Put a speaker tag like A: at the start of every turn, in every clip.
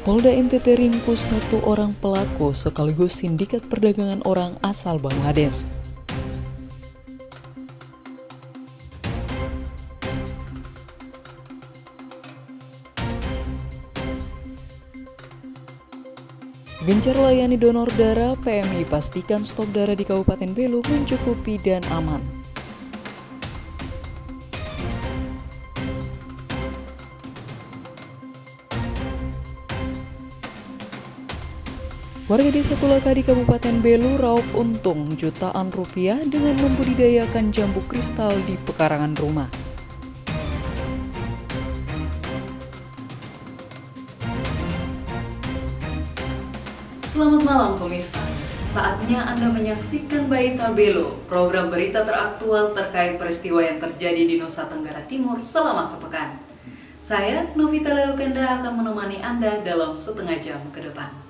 A: Polda NTT ringkus 1 orang pelaku sekaligus sindikat perdagangan orang asal Bangladesh. Gencar layani donor darah, PMI pastikan stok darah di Kabupaten Belu mencukupi dan aman. Warga desa Tulaka di Kabupaten Belu raup untung jutaan rupiah dengan membudidayakan jambu kristal di pekarangan rumah. Selamat malam pemirsa, saatnya Anda menyaksikan Baita Belo, program berita teraktual terkait peristiwa yang terjadi di Nusa Tenggara Timur selama sepekan. Saya, Novita Lelukenda, akan menemani Anda dalam setengah jam ke depan.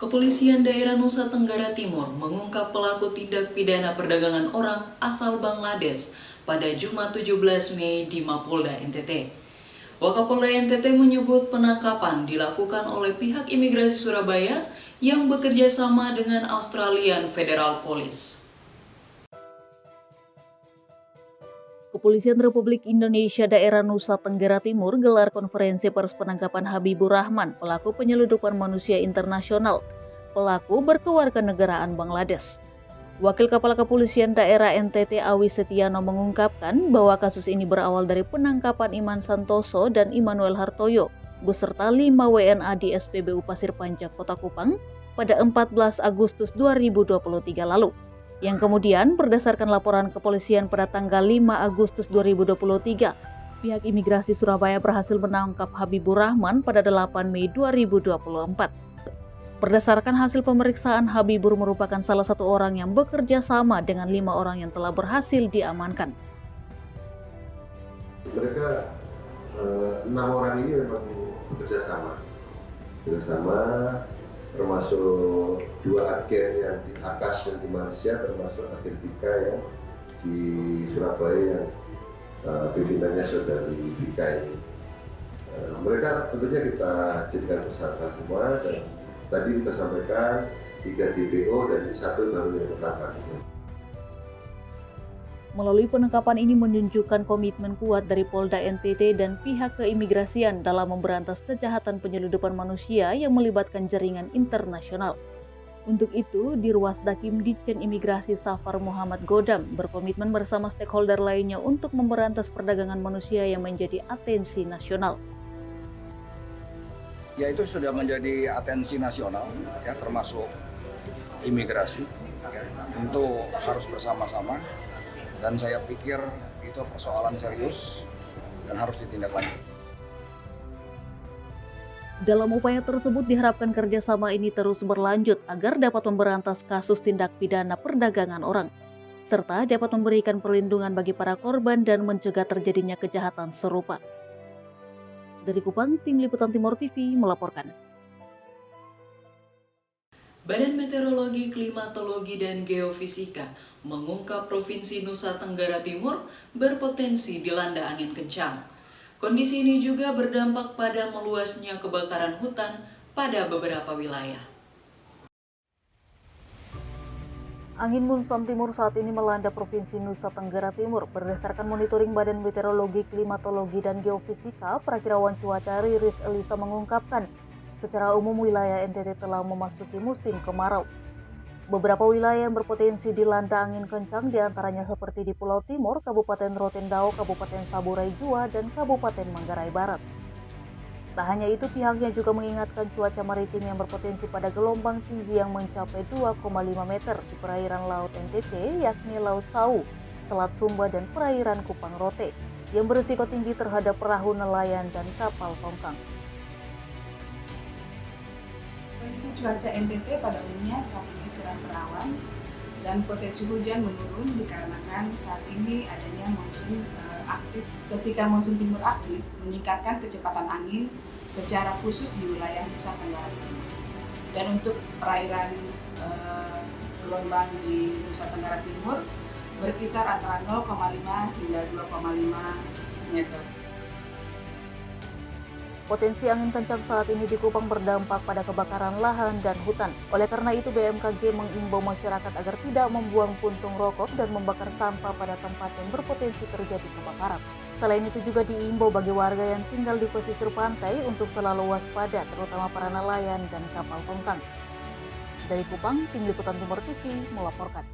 A: Kepolisian daerah Nusa Tenggara Timur mengungkap pelaku tindak pidana perdagangan orang asal Bangladesh pada Jumat 17 Mei di Mapolda NTT. Wakapolda NTT menyebut penangkapan dilakukan oleh pihak imigrasi Surabaya yang bekerja sama dengan Australian Federal Police.
B: Kepolisian Republik Indonesia daerah Nusa Tenggara Timur gelar konferensi pers penangkapan Habibur Rahman, pelaku penyeludupan manusia internasional. Pelaku berkewarganegaraan Bangladesh. Wakil Kepala Kepolisian Daerah NTT Awi Setiano mengungkapkan bahwa kasus ini berawal dari penangkapan Iman Santoso dan Immanuel Hartoyo beserta 5 WNA di SPBU Pasir Panjang, Kota Kupang pada 14 Agustus 2023 lalu. Yang kemudian berdasarkan laporan kepolisian pada tanggal 5 Agustus 2023, pihak imigrasi Surabaya berhasil menangkap Habibur Rahman pada 8 Mei 2024. Berdasarkan hasil pemeriksaan, Habibur merupakan salah satu orang yang bekerja sama dengan 5 orang yang telah berhasil diamankan.
C: Mereka 6 orang ini memang bekerja sama, termasuk 2 agen yang di atas yang di Malaysia, termasuk agen Vika yang di Surabaya yang pimpinannya saudari Vika ini. Mereka tentunya kita jadikan tersangka semua, dan tadi kita sampaikan 3 DPO dan 1 baru yang ketangkap.
B: Melalui penangkapan ini menunjukkan komitmen kuat dari Polda NTT dan pihak keimigrasian dalam memberantas kejahatan penyeludupan manusia yang melibatkan jaringan internasional. Untuk itu, Dirwasdakim Ditjen Imigrasi Safar Muhammad Godam berkomitmen bersama stakeholder lainnya untuk memberantas perdagangan manusia yang menjadi atensi nasional.
D: Ya, itu sudah menjadi atensi nasional, ya, termasuk imigrasi, ya, tentu harus bersama-sama, dan saya pikir itu persoalan serius dan harus ditindaklanjuti.
B: Dalam upaya tersebut diharapkan kerjasama ini terus berlanjut agar dapat memberantas kasus tindak pidana perdagangan orang, serta dapat memberikan perlindungan bagi para korban dan mencegah terjadinya kejahatan serupa. Dari Kupang, Tim Liputan Timur TV melaporkan.
A: Badan Meteorologi, Klimatologi, dan Geofisika mengungkap Provinsi Nusa Tenggara Timur berpotensi dilanda angin kencang. Kondisi ini juga berdampak pada meluasnya kebakaran hutan pada beberapa wilayah.
B: Angin muson timur saat ini melanda Provinsi Nusa Tenggara Timur. Berdasarkan monitoring Badan Meteorologi, Klimatologi, dan Geofisika, Perakirawan Cuaca Riris Elisa mengungkapkan, secara umum wilayah NTT telah memasuki musim kemarau. Beberapa wilayah yang berpotensi dilanda angin kencang diantaranya seperti di Pulau Timur, Kabupaten Rotendao, Kabupaten Saburai Jua, dan Kabupaten Manggarai Barat. Tak hanya itu, pihaknya juga mengingatkan cuaca maritim yang berpotensi pada gelombang tinggi yang mencapai 2,5 meter di perairan Laut NTT, yakni Laut Sau, Selat Sumba, dan perairan Kupang Rote, yang berisiko tinggi terhadap perahu nelayan dan kapal tongkang.
E: Kondisi cuaca NTT pada umumnya saat ini cerah berawan dan potensi hujan menurun dikarenakan saat ini adanya monsun aktif. Ketika monsun timur aktif, meningkatkan kecepatan angin secara khusus di wilayah Nusa Tenggara Timur. Dan untuk perairan gelombang di Nusa Tenggara Timur berkisar antara 0,5 hingga 2,5 meter.
B: Potensi angin kencang saat ini di Kupang berdampak pada kebakaran lahan dan hutan. Oleh karena itu, BMKG mengimbau masyarakat agar tidak membuang puntung rokok dan membakar sampah pada tempat yang berpotensi terjadi kebakaran. Selain itu juga diimbau bagi warga yang tinggal di pesisir pantai untuk selalu waspada, terutama para nelayan dan kapal tongkang. Dari Kupang, Tim Liputan Timur TV melaporkan.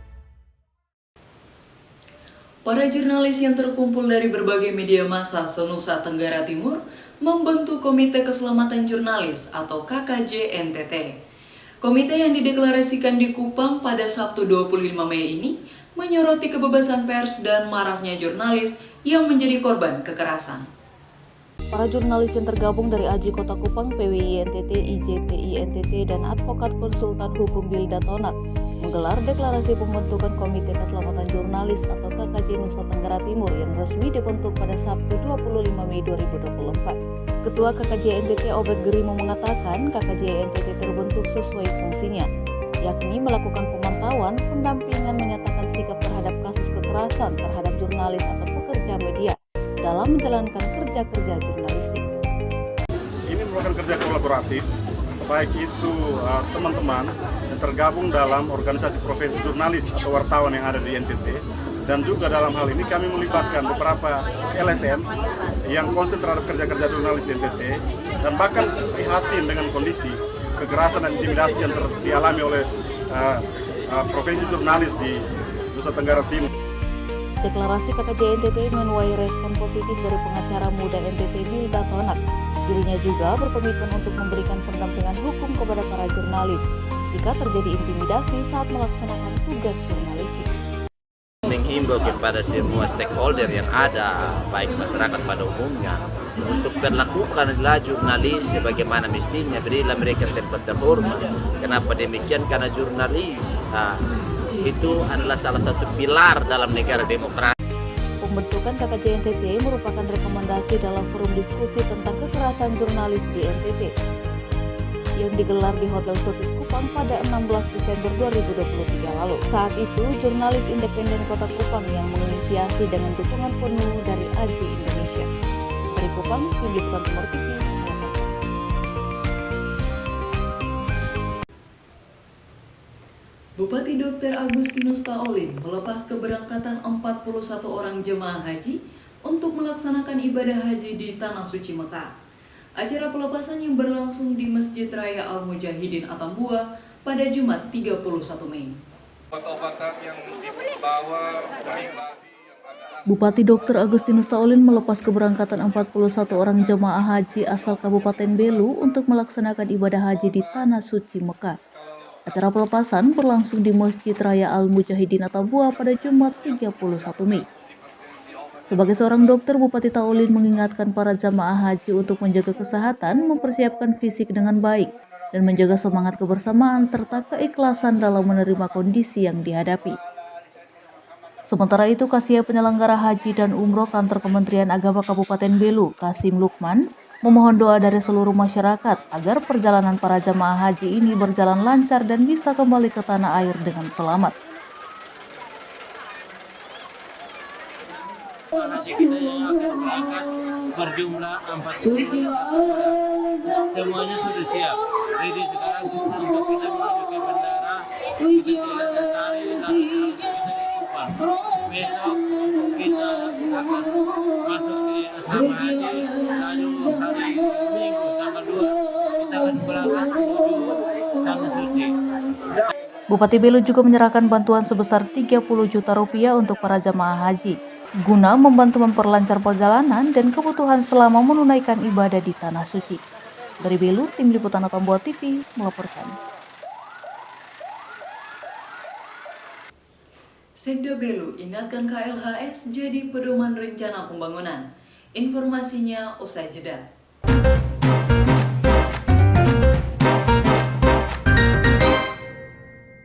A: Para jurnalis yang terkumpul dari berbagai media massa se-Nusa Tenggara Timur membentuk Komite Keselamatan Jurnalis atau KKJ NTT. Komite yang dideklarasikan di Kupang pada Sabtu 25 Mei ini menyoroti kebebasan pers dan maraknya jurnalis yang menjadi korban kekerasan.
B: Para jurnalis yang tergabung dari AJI Kota Kupang, PWI NTT, IJTI NTT, dan Advokat Konsultan Hukum Bilda Tonat menggelar deklarasi pembentukan Komite Keselamatan Jurnalis atau KKJ Nusa Tenggara Timur yang resmi dibentuk pada Sabtu 25 Mei 2024. Ketua KKJ NTT Obed Gerimo mengatakan KKJ NTT terbentuk sesuai fungsinya, yakni melakukan pemantauan, pendampingan, menyatakan sikap terhadap kasus kekerasan terhadap jurnalis atau pekerja media dalam menjalankan kerja-kerja jurnalistik.
F: Ini merupakan kerja kolaboratif, baik itu teman-teman yang tergabung dalam organisasi profesi jurnalis atau wartawan yang ada di NTT, dan juga dalam hal ini kami melibatkan beberapa LSM yang konsen terhadap kerja-kerja jurnalis di NTT, dan bahkan prihatin dengan kondisi kekerasan dan intimidasi yang dialami oleh profesi jurnalis di Nusa Tenggara Timur.
B: Deklarasi KKJ NTT menuai respon positif dari pengacara muda NTT Bilda Tonat. Dirinya juga berkomitmen untuk memberikan pendampingan hukum kepada para jurnalis jika terjadi intimidasi saat melaksanakan tugas jurnalistik.
G: Menghimbau kepada semua stakeholder yang ada, baik masyarakat pada umumnya, untuk perlakukanlah jurnalis sebagaimana mestinya, berilah mereka tempat terhormat. Kenapa demikian? Karena jurnalis itu adalah salah satu pilar dalam negara demokrasi.
B: Pembentukan KKJ NTT merupakan rekomendasi dalam forum diskusi tentang kekerasan jurnalis di NTT yang digelar di Hotel Sotis Kupang pada 16 Desember 2023 lalu. Saat itu, jurnalis independen Kota Kupang yang menginisiasi dengan dukungan penuh dari AJI Indonesia. Dari Kupang, Tim Liputan Timur TV.
A: Bupati Dr. Agustinus Taolin melepas keberangkatan 41 orang jemaah haji untuk melaksanakan ibadah haji di Tanah Suci Mekah. Acara pelepasan yang berlangsung di Masjid Raya Al-Mujahidin Atambua pada Jumat 31 Mei.
B: Bupati Dr. Agustinus Taolin melepas keberangkatan 41 orang jemaah haji asal Kabupaten Belu untuk melaksanakan ibadah haji di Tanah Suci Mekah. Acara pelepasan berlangsung di Masjid Raya Al-Mujahidin Atambua pada Jumat 31 Mei. Sebagai seorang dokter, Bupati Taolin mengingatkan para jamaah haji untuk menjaga kesehatan, mempersiapkan fisik dengan baik, dan menjaga semangat kebersamaan serta keikhlasan dalam menerima kondisi yang dihadapi. Sementara itu, Kasih Penyelenggara Haji dan Umroh Kantor Kementerian Agama Kabupaten Belu, Kasim Lukman, memohon doa dari seluruh masyarakat agar perjalanan para jamaah haji ini berjalan lancar dan bisa kembali ke tanah air dengan selamat.
H: Kita yang akan berangkat berjumlah 41. Semuanya sudah siap. Jadi sekarang untuk kita menuju ke bandara, kita jalan dari kita di Kupang. Besok kita akan masuk ke asrama haji. Lalu hari Minggu tanggal 2 kita akan berangkat menuju Tanah Suci.
B: Bupati Belu juga menyerahkan bantuan sebesar 30 juta rupiah untuk para jamaah haji, guna membantu memperlancar perjalanan dan kebutuhan selama menunaikan ibadah di Tanah Suci. Dari Belu, Tim Liputan Atambua TV melaporkan.
A: Sekda Belu ingatkan KLHS jadi pedoman rencana pembangunan. Informasinya usai jeda.